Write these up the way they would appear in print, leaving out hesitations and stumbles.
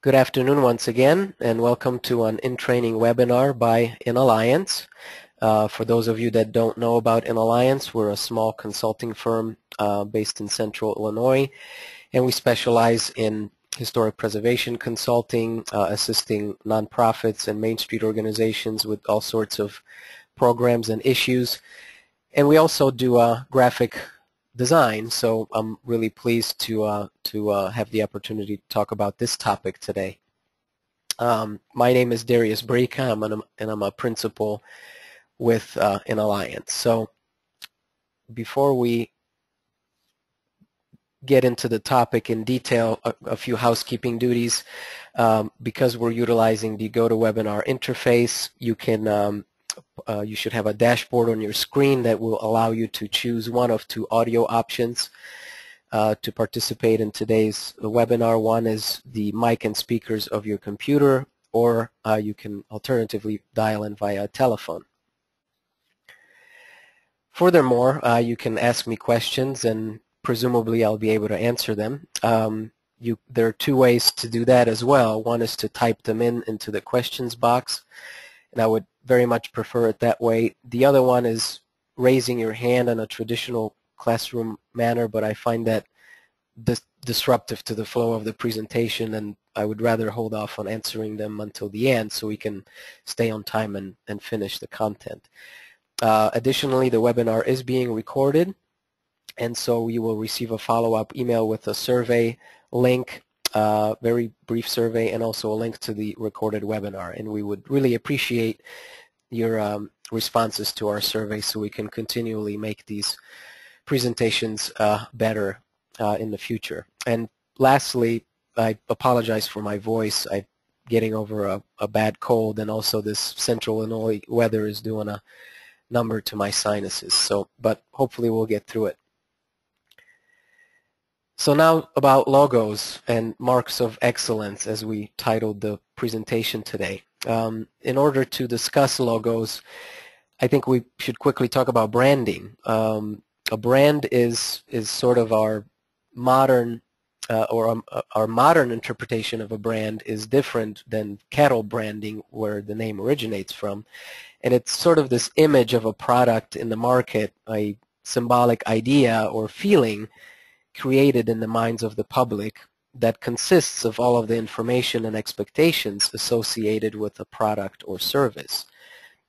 Good afternoon once again, and welcome to an in-training webinar by InAlliance. For those of you that don't know about InAlliance, we're a small consulting firm based in Central Illinois, and we specialize in historic preservation consulting, assisting nonprofits and Main Street organizations with all sorts of programs and issues. And we also do graphic design, so I'm really pleased to have the opportunity to talk about this topic today. My name is Darius Bryjka, and I'm a principal with InAlliance. So before we get into the topic in detail, a few housekeeping duties. Because we're utilizing the GoToWebinar interface, you should have a dashboard on your screen that will allow you to choose one of two audio options to participate in today's webinar. One is the mic and speakers of your computer, or you can alternatively dial in via telephone. Furthermore, you can ask me questions, and presumably I'll be able to answer them. There are two ways to do that as well. One is to type them into the questions box, and I would very much prefer it that way. The other one is raising your hand in a traditional classroom manner, but I find that disruptive to the flow of the presentation, and I would rather hold off on answering them until the end so we can stay on time and finish the content. Additionally, the webinar is being recorded, and so you will receive a follow-up email with a survey link, very brief survey, and also a link to the recorded webinar. And we would really appreciate your responses to our survey so we can continually make these presentations better in the future. And lastly, I apologize for my voice. I'm getting over a bad cold, and also this Central Illinois weather is doing a number to my sinuses. But hopefully we'll get through it. So now about logos and marks of excellence, as we titled the presentation today. In order to discuss logos, I think we should quickly talk about branding. A brand is sort of our modern our modern interpretation of a brand is different than cattle branding, where the name originates from. And it's sort of this image of a product in the market, a symbolic idea or feeling created in the minds of the public that consists of all of the information and expectations associated with a product or service.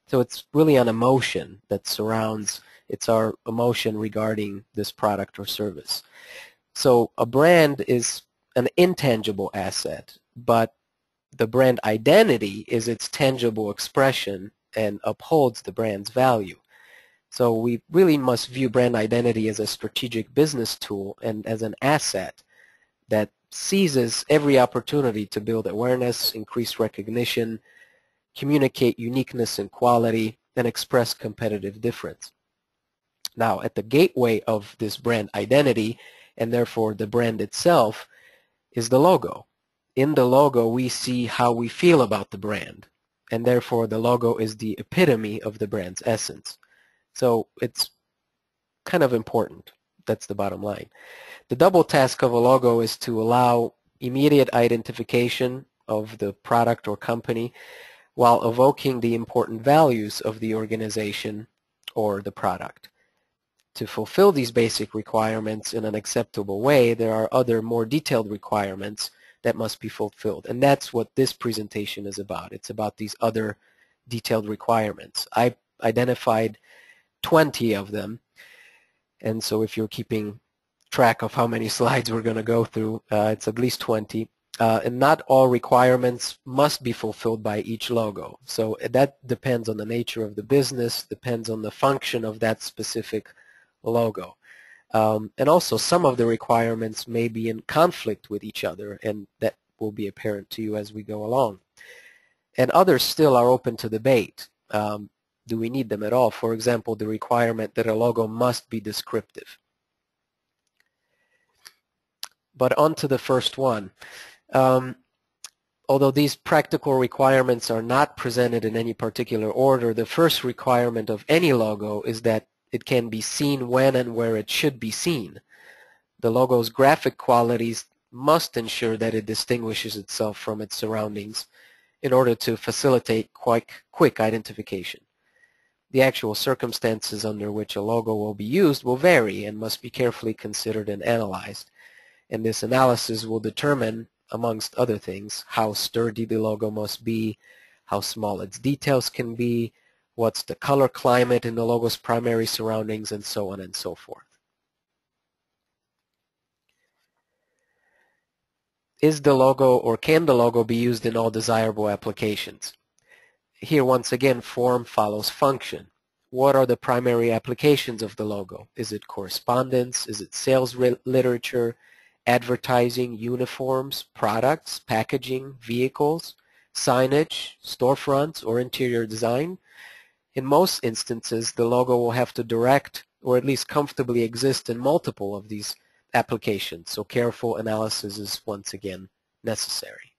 So it's really an emotion that surrounds, it's our emotion regarding this product or service. So a brand is an intangible asset, but the brand identity is its tangible expression and upholds the brand's value. So we really must view brand identity as a strategic business tool and as an asset that seizes every opportunity to build awareness, increase recognition, communicate uniqueness and quality, and express competitive difference. Now, at the gateway of this brand identity, and therefore the brand itself, is the logo. In the logo, we see how we feel about the brand, and therefore the logo is the epitome of the brand's essence. So it's kind of important. That's the bottom line. The double task of a logo is to allow immediate identification of the product or company while evoking the important values of the organization or the product. To fulfill these basic requirements in an acceptable way, there are other more detailed requirements that must be fulfilled. And that's what this presentation is about. It's about these other detailed requirements. I identified 20 of them, and so if you're keeping track of how many slides we're going to go through, it's at least 20. And not all requirements must be fulfilled by each logo. So that depends on the nature of the business, depends on the function of that specific logo. And also some of the requirements may be in conflict with each other, and that will be apparent to you as we go along. And others still are open to debate. Do we need them at all? For example, the requirement that a logo must be descriptive. But on to the first one. Although these practical requirements are not presented in any particular order, the first requirement of any logo is that it can be seen when and where it should be seen. The logo's graphic qualities must ensure that it distinguishes itself from its surroundings in order to facilitate quick identification. The actual circumstances under which a logo will be used will vary and must be carefully considered and analyzed. And this analysis will determine, amongst other things, how sturdy the logo must be, how small its details can be, what's the color climate in the logo's primary surroundings, and so on and so forth. Is the logo, or can the logo be used in all desirable applications? Here, once again, form follows function. What are the primary applications of the logo? Is it correspondence? Is it sales literature, advertising, uniforms, products, packaging, vehicles, signage, storefronts, or interior design? In most instances, the logo will have to direct or at least comfortably exist in multiple of these applications, so careful analysis is once again necessary.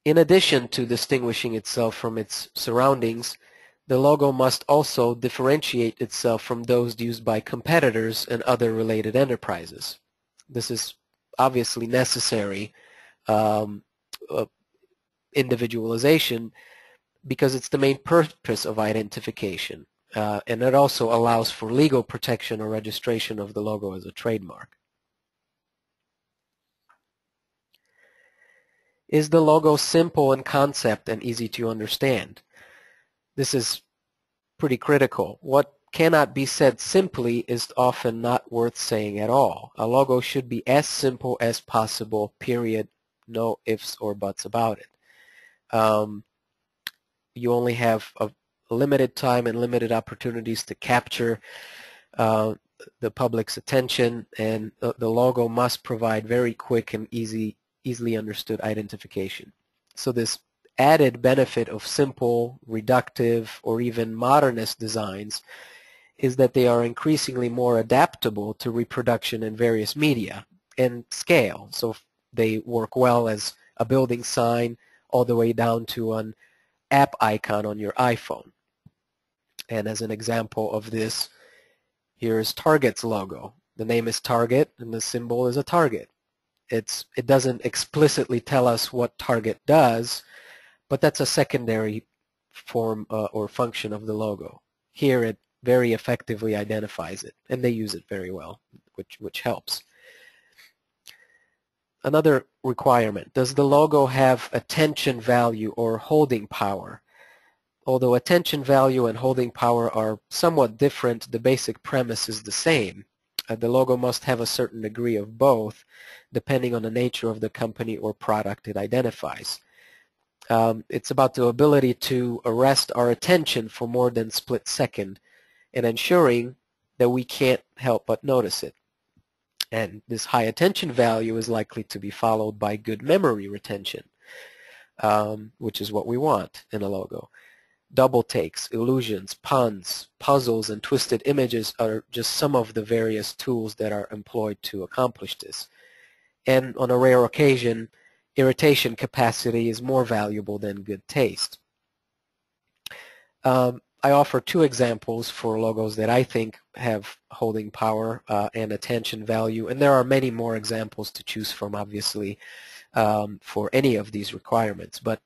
In addition to distinguishing itself from its surroundings, the logo must also differentiate itself from those used by competitors and other related enterprises. This is obviously necessary individualization because it's the main purpose of identification, and it also allows for legal protection or registration of the logo as a trademark. Is the logo simple in concept and easy to understand? This is pretty critical. What cannot be said simply is often not worth saying at all. A logo should be as simple as possible, period. No ifs or buts about it. You only have a limited time and limited opportunities to capture the public's attention, and the logo must provide very quick and easily understood identification. So this added benefit of simple, reductive, or even modernist designs is that they are increasingly more adaptable to reproduction in various media and scale. So they work well as a building sign all the way down to an app icon on your iPhone. And as an example of this, here is Target's logo. The name is Target and the symbol is a target. It doesn't explicitly tell us what Target does, but that's a secondary form or function of the logo. Here it very effectively identifies it, and they use it very well, which helps. Another requirement, does the logo have attention value or holding power? Although attention value and holding power are somewhat different, the basic premise is the same. The logo must have a certain degree of both, depending on the nature of the company or product it identifies. It's about the ability to arrest our attention for more than a split second and ensuring that we can't help but notice it. And this high attention value is likely to be followed by good memory retention, which is what we want in a logo. Double takes, illusions, puns, puzzles, and twisted images are just some of the various tools that are employed to accomplish this. And on a rare occasion, irritation capacity is more valuable than good taste. I offer two examples for logos that I think have holding power and attention value, and there are many more examples to choose from, obviously, for any of these requirements. But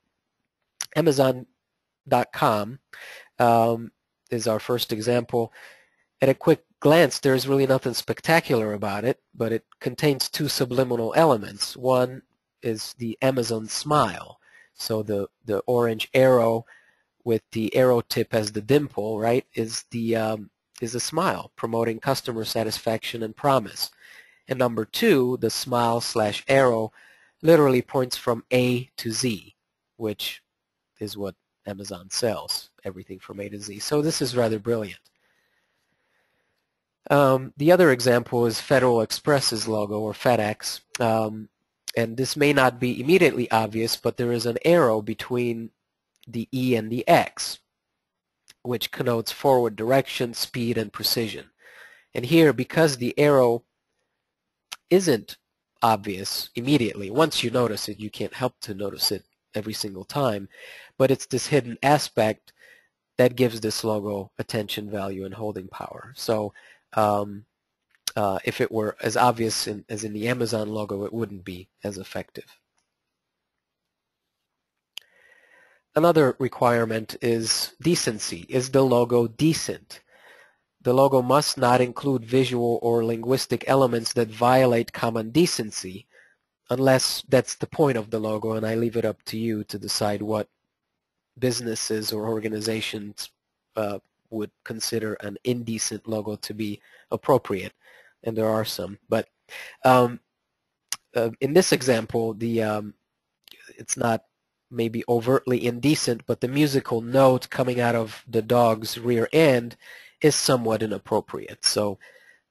Amazon.com is our first example. At a quick glance, there's really nothing spectacular about it, but it contains two subliminal elements. One is the Amazon smile. So the orange arrow with the arrow tip as the dimple, right, is a smile, promoting customer satisfaction and promise. And number two, the smile/arrow literally points from A to Z, which is what Amazon sells, everything from A to Z. So this is rather brilliant. The other example is Federal Express's logo, or FedEx. And this may not be immediately obvious, but there is an arrow between the E and the X, which connotes forward direction, speed, and precision. And here, because the arrow isn't obvious immediately, once you notice it, you can't help to notice it every single time, but it's this hidden aspect that gives this logo attention value and holding power. So If it were as obvious as in the Amazon logo, it wouldn't be as effective. Another requirement is decency. Is the logo decent? The logo must not include visual or linguistic elements that violate common decency, unless that's the point of the logo, and I leave it up to you to decide what businesses or organizations would consider an indecent logo to be appropriate, and there are some. But in this example, it's not maybe overtly indecent, but the musical note coming out of the dog's rear end is somewhat inappropriate. So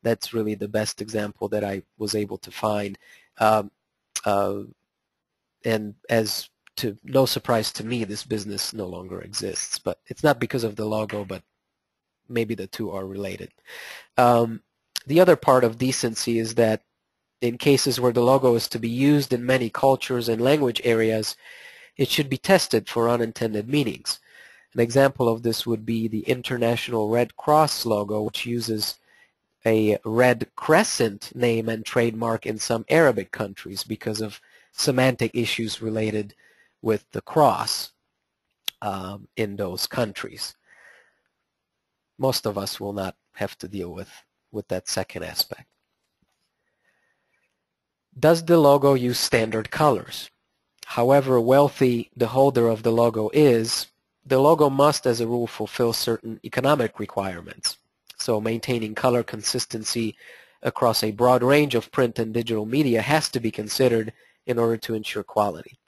that's really the best example that I was able to find. And as to no surprise to me, this business no longer exists. But it's not because of the logo, but maybe the two are related. The other part of decency is that in cases where the logo is to be used in many cultures and language areas, it should be tested for unintended meanings. An example of this would be the International Red Cross logo, which uses a red crescent name and trademark in some Arabic countries because of semantic issues related with the cross in those countries. Most of us will not have to deal with that second aspect. Does the logo use standard colors? However wealthy the holder of the logo is, the logo must, as a rule, fulfill certain economic requirements. So maintaining color consistency across a broad range of print and digital media has to be considered in order to ensure quality.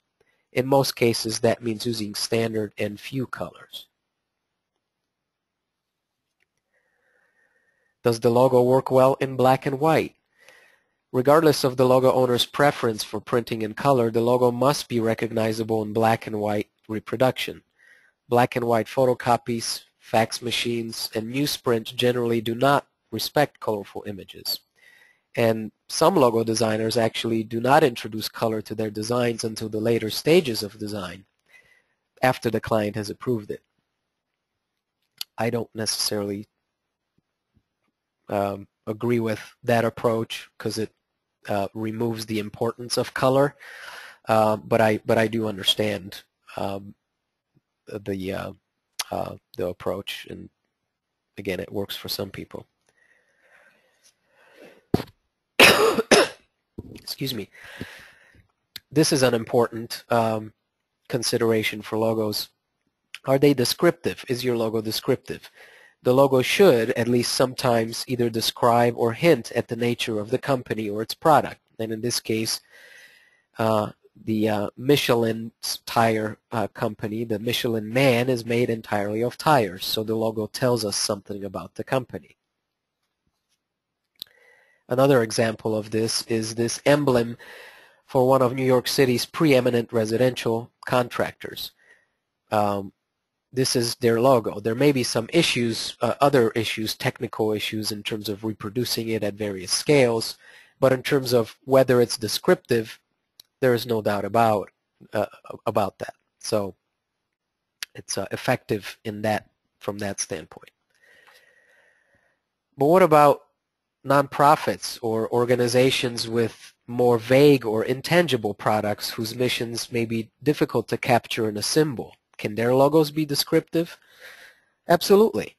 In most cases, that means using standard and few colors. Does the logo work well in black and white? Regardless of the logo owner's preference for printing in color, the logo must be recognizable in black and white reproduction. Black and white photocopies, fax machines, and newsprint generally do not respect colorful images. And some logo designers actually do not introduce color to their designs until the later stages of design, after the client has approved it. I don't necessarily agree with that approach because it removes the importance of color, but I do understand the approach, and again, it works for some people. Excuse me. This is an important consideration for logos. Are they descriptive? Is your logo descriptive? The logo should, at least sometimes, either describe or hint at the nature of the company or its product. And in this case, the Michelin tire company, the Michelin Man, is made entirely of tires. So the logo tells us something about the company. Another example of this is this emblem for one of New York City's preeminent residential contractors. This is their logo. There may be some issues, other issues, technical issues in terms of reproducing it at various scales, but in terms of whether it's descriptive, there is no doubt about that. So it's effective in that, from that standpoint. But what about nonprofits or organizations with more vague or intangible products whose missions may be difficult to capture in a symbol? Can their logos be descriptive? Absolutely.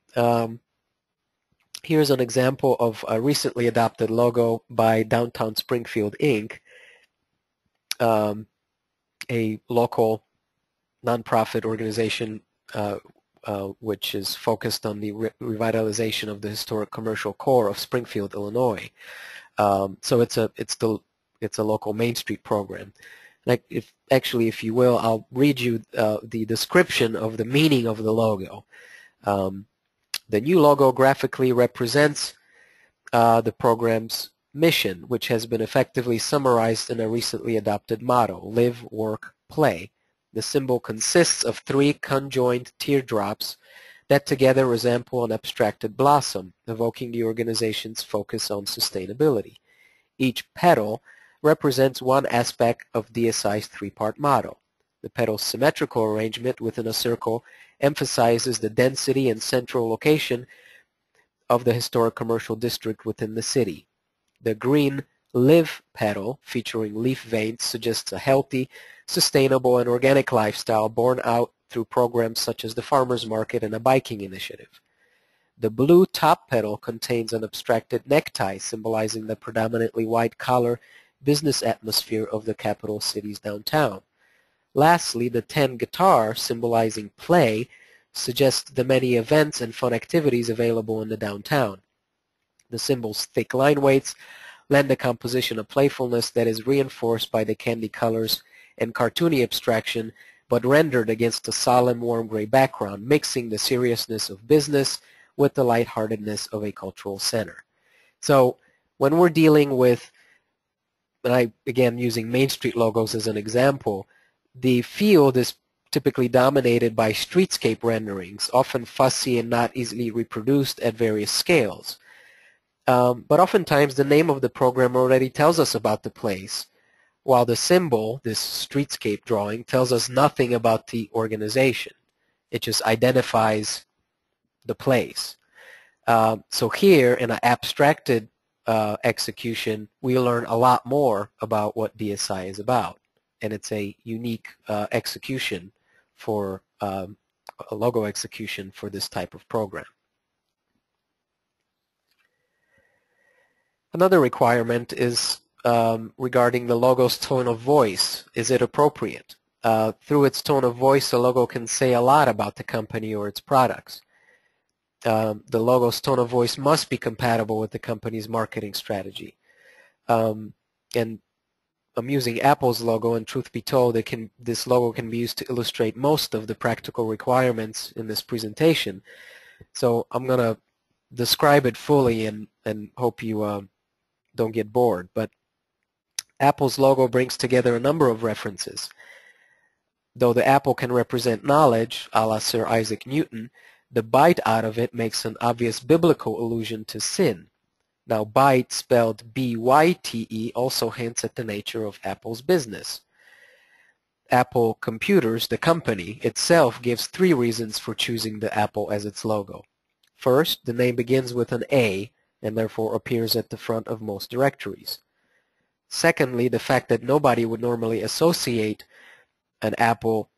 Here's an example of a recently adopted logo by Downtown Springfield, Inc., a local nonprofit organization which is focused on the revitalization of the historic commercial core of Springfield, Illinois. So it's a local Main Street program. Like if you will, I'll read you the description of the meaning of the logo. The new logo graphically represents the program's mission, which has been effectively summarized in a recently adopted motto: live, work, play. The symbol consists of 3 conjoined teardrops that together resemble an abstracted blossom, evoking the organization's focus on sustainability. Each petal represents one aspect of DSI's 3-part motto. The petal's symmetrical arrangement within a circle emphasizes the density and central location of the historic commercial district within the city. The green Live petal featuring leaf veins suggests a healthy, sustainable, and organic lifestyle borne out through programs such as the farmers market and a biking initiative. The blue top petal contains an abstracted necktie symbolizing the predominantly white-collar business atmosphere of the capital city's downtown. Lastly, the tin guitar, symbolizing play, suggests the many events and fun activities available in the downtown. The symbol's thick line weights lend a composition of playfulness that is reinforced by the candy colors and cartoony abstraction, but rendered against a solemn warm gray background, mixing the seriousness of business with the lightheartedness of a cultural center. So when we're dealing with, and I again using Main Street logos as an example, the field is typically dominated by streetscape renderings, often fussy and not easily reproduced at various scales. But oftentimes the name of the program already tells us about the place, while the symbol, this streetscape drawing, tells us nothing about the organization. It just identifies the place. So here, in an abstracted execution, we learn a lot more about what BSI is about. And it's a unique execution for a logo execution for this type of program. Another requirement is regarding the logo's tone of voice. Is it appropriate? Through its tone of voice, a logo can say a lot about the company or its products. The logo's tone of voice must be compatible with the company's marketing strategy. And I'm using Apple's logo, and truth be told, this logo can be used to illustrate most of the practical requirements in this presentation. So I'm going to describe it fully and hope you don't get bored. But Apple's logo brings together a number of references. Though the apple can represent knowledge, a la Sir Isaac Newton, the bite out of it makes an obvious biblical allusion to sin. Now, bite, spelled B-Y-T-E, also hints at the nature of Apple's business. Apple Computers, the company, itself gives 3 reasons for choosing the apple as its logo. First, the name begins with an A and therefore appears at the front of most directories. Secondly, the fact that nobody would normally associate an apple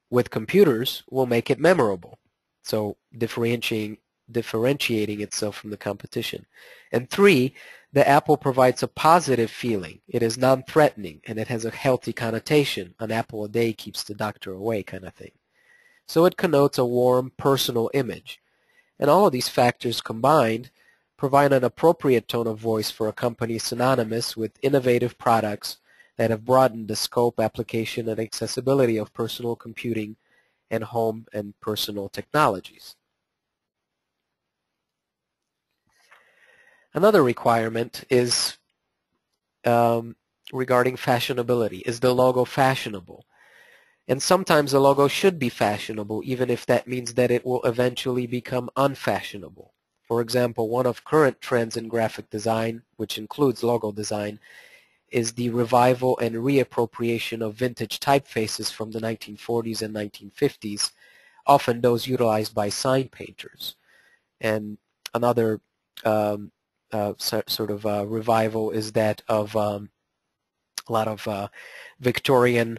with computers will make it memorable, so differentiating itself from the competition. And 3, the apple provides a positive feeling. It is non-threatening, and it has a healthy connotation. An apple a day keeps the doctor away kind of thing. So it connotes a warm, personal image. And all of these factors combined provide an appropriate tone of voice for a company synonymous with innovative products that have broadened the scope, application, and accessibility of personal computing and home and personal technologies. Another requirement is regarding fashionability. Is the logo fashionable? And sometimes a logo should be fashionable, even if that means that it will eventually become unfashionable. For example, one of current trends in graphic design, which includes logo design, is the revival and reappropriation of vintage typefaces from the 1940s and 1950s, often those utilized by sign painters. And another sort of revival is that of a lot of Victorian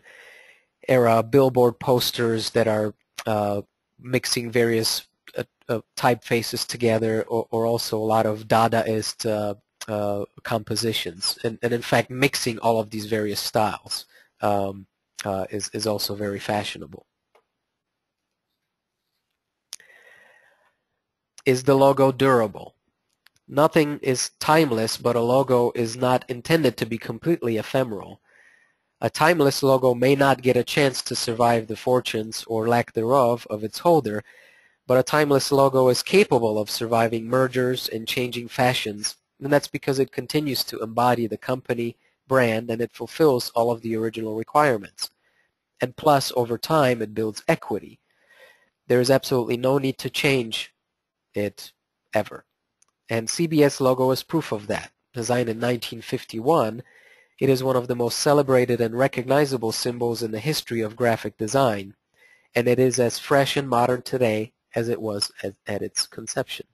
era billboard posters that are mixing various typefaces together, or also a lot of Dadaist compositions, and in fact mixing all of these various styles is also very fashionable. Is the logo durable? Nothing is timeless, but a logo is not intended to be completely ephemeral. A timeless logo may not get a chance to survive the fortunes or lack thereof of its holder, but a timeless logo is capable of surviving mergers and changing fashions, and that's because it continues to embody the company brand and it fulfills all of the original requirements. And plus, over time, it builds equity. There is absolutely no need to change it ever. And CBS logo is proof of that. Designed in 1951, it is one of the most celebrated and recognizable symbols in the history of graphic design, and it is as fresh and modern today as it was at its conception.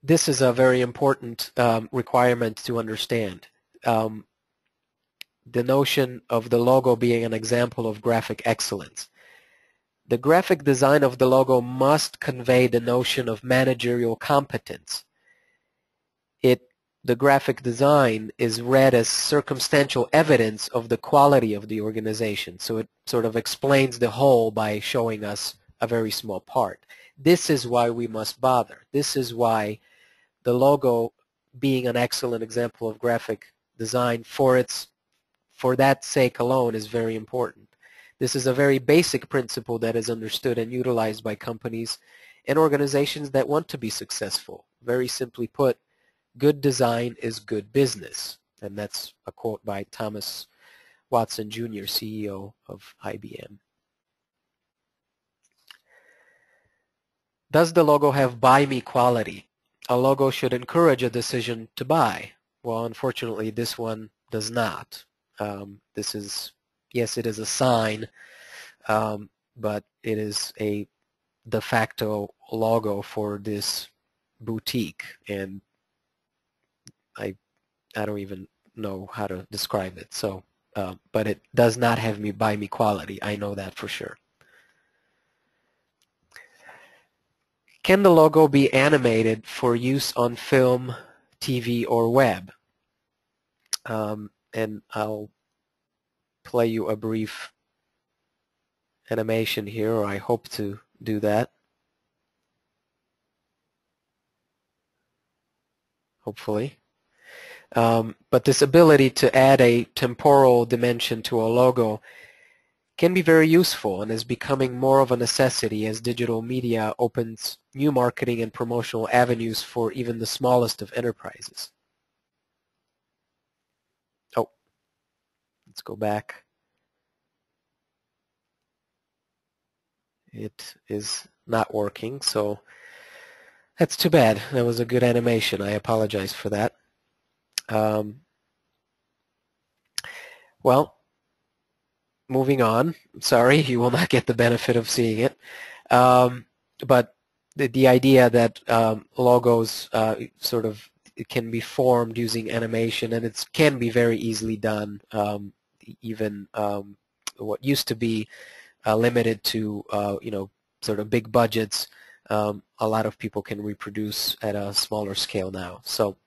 this is a very important requirement to understand. The notion of the logo being an example of graphic excellence. The graphic design of the logo must convey the notion of managerial competence. The graphic design is read as circumstantial evidence of the quality of the organization. So it sort of explains the whole by showing us a very small part. This is why we must bother. This is why the logo, being an excellent example of graphic design for that sake alone, is very important. This is a very basic principle that is understood and utilized by companies and organizations that want to be successful. Very simply put, good design is good business. And that's a quote by Thomas Watson Jr., CEO of IBM. Does the logo have buy me quality? A logo should encourage a decision to buy. Well, unfortunately, this one does not. This is, yes, it is a sign, but it is a de facto logo for this boutique, and I don't even know how to describe it. So, but it does not have me buy me quality. I know that for sure. Can the logo be animated for use on film, TV, or web? And I'll play you a brief animation here, or I hope to do that. Hopefully. But this ability to add a temporal dimension to a logo can be very useful and is becoming more of a necessity as digital media opens new marketing and promotional avenues for even the smallest of enterprises. Oh, let's go back. It is not working, so that's too bad. That was a good animation. I apologize for that. Well, moving on. Sorry, you will not get the benefit of seeing it. But the idea that logos sort of can be formed using animation, and it can be very easily done. Even what used to be limited to sort of big budgets, a lot of people can reproduce at a smaller scale now. So.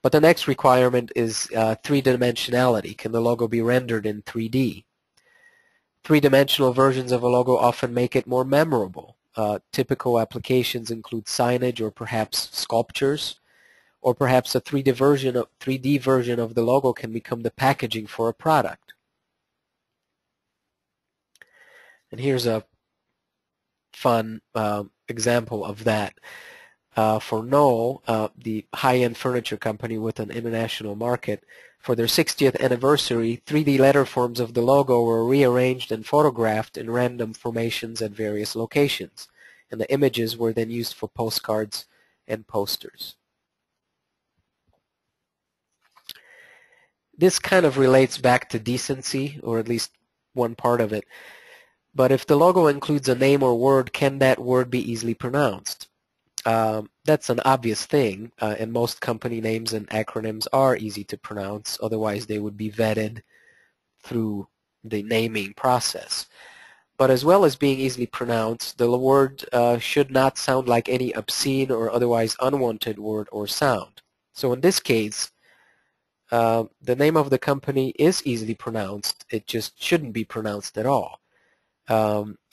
But the next requirement is three-dimensionality. Can the logo be rendered in 3D? Three-dimensional versions of a logo often make it more memorable. Typical applications include signage or perhaps sculptures, or perhaps a 3D version of the logo can become the packaging for a product. And here's a fun example of that. For Knoll, the high-end furniture company with an international market, for their 60th anniversary, 3D letter forms of the logo were rearranged and photographed in random formations at various locations, and the images were then used for postcards and posters. This kind of relates back to decency, or at least one part of it. But if the logo includes a name or word, can that word be easily pronounced? That's an obvious thing, and most company names and acronyms are easy to pronounce, otherwise they would be vetted through the naming process. But as well as being easily pronounced, the word should not sound like any obscene or otherwise unwanted word or sound. So in this case, the name of the company is easily pronounced, it just shouldn't be pronounced at all.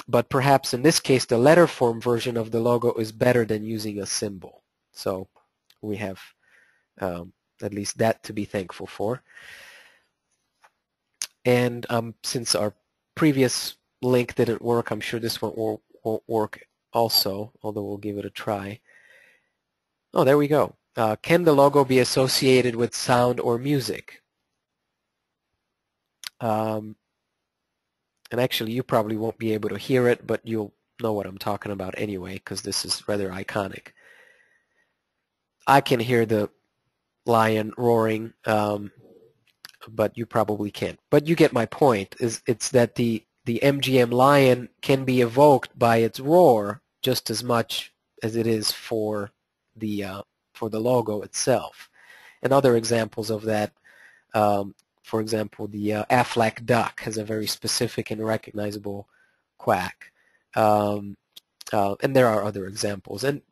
But perhaps in this case, the letter form version of the logo is better than using a symbol. So we have at least that to be thankful for. And since our previous link didn't work, I'm sure this one won't work also, although we'll give it a try. Oh, there we go. Can the logo be associated with sound or music? And actually, you probably won't be able to hear it, but you'll know what I'm talking about anyway, because this is rather iconic. I can hear the lion roaring, but you probably can't. But you get my point. It's that the MGM lion can be evoked by its roar just as much as it is for the for the logo itself. And other examples of that, for example, the Aflac duck has a very specific and recognizable quack. And there are other examples. And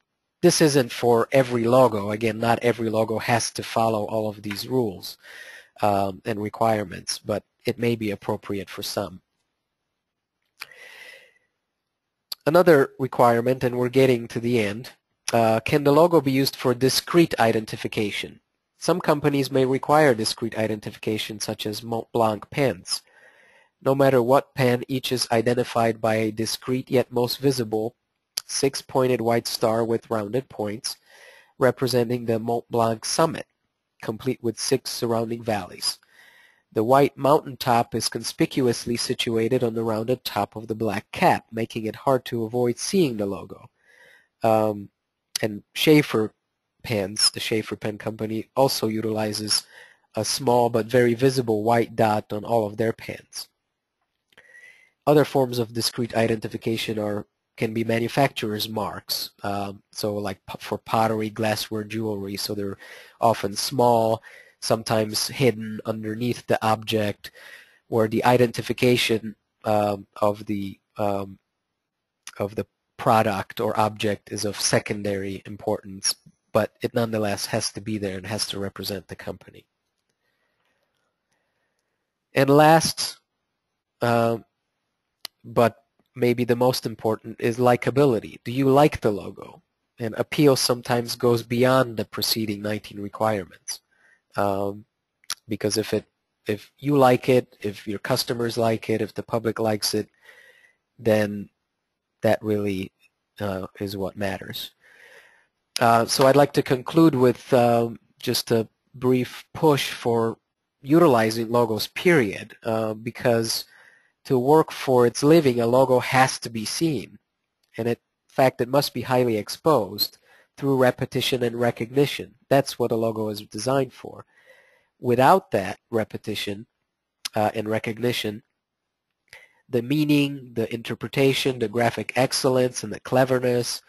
this isn't for every logo. Again, not every logo has to follow all of these rules and requirements, but it may be appropriate for some. Another requirement, and we're getting to the end, can the logo be used for discrete identification? Some companies may require discrete identification, such as Mont Blanc pens. No matter what pen, each is identified by a discrete yet most visible 6-pointed white star with rounded points, representing the Mont Blanc summit, complete with 6 surrounding valleys. The white mountain top is conspicuously situated on the rounded top of the black cap, making it hard to avoid seeing the logo. And Schaefer pens, the Schaefer Pen Company, also utilizes a small but very visible white dot on all of their pens. Other forms of discrete identification can be manufacturer's marks, so like for pottery, glassware, jewelry, so they're often small, sometimes hidden underneath the object, where the identification of the product or object is of secondary importance, but it nonetheless has to be there and has to represent the company. And last, but maybe the most important, is likability. Do you like the logo? And appeal sometimes goes beyond the preceding 19 requirements. Because if you like it, if your customers like it, if the public likes it, then that really is what matters. So I'd like to conclude with just a brief push for utilizing logos, period, because to work for its living, a logo has to be seen. And in fact, it must be highly exposed through repetition and recognition. That's what a logo is designed for. Without that repetition and recognition, the meaning, the interpretation, the graphic excellence, and the cleverness,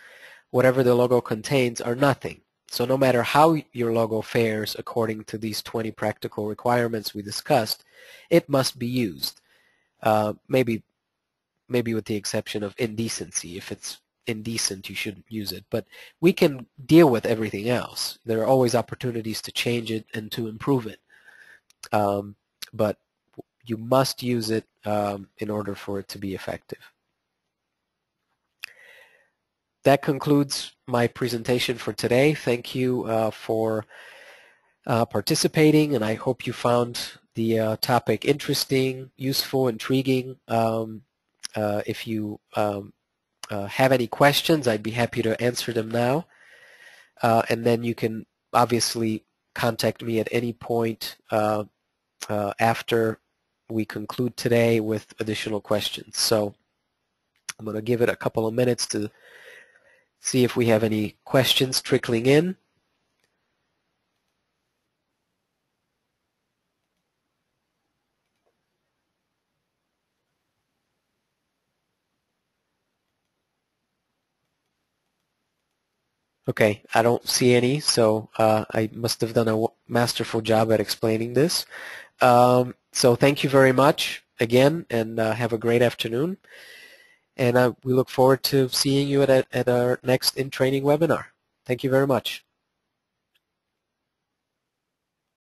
whatever the logo contains, are nothing. So no matter how your logo fares according to these 20 practical requirements we discussed, it must be used. Maybe with the exception of indecency. If it's indecent, you shouldn't use it. But we can deal with everything else. There are always opportunities to change it and to improve it. But you must use it in order for it to be effective. That concludes my presentation for today. Thank you for participating, and I hope you found the topic interesting, useful, intriguing. If you have any questions, I'd be happy to answer them now. And then you can obviously contact me at any point after we conclude today with additional questions. So I'm going to give it a couple of minutes to see if we have any questions trickling in. Okay, I don't see any, so I must have done a masterful job at explaining this. So thank you very much again, and have a great afternoon. And we look forward to seeing you at our next in-training webinar. Thank you very much.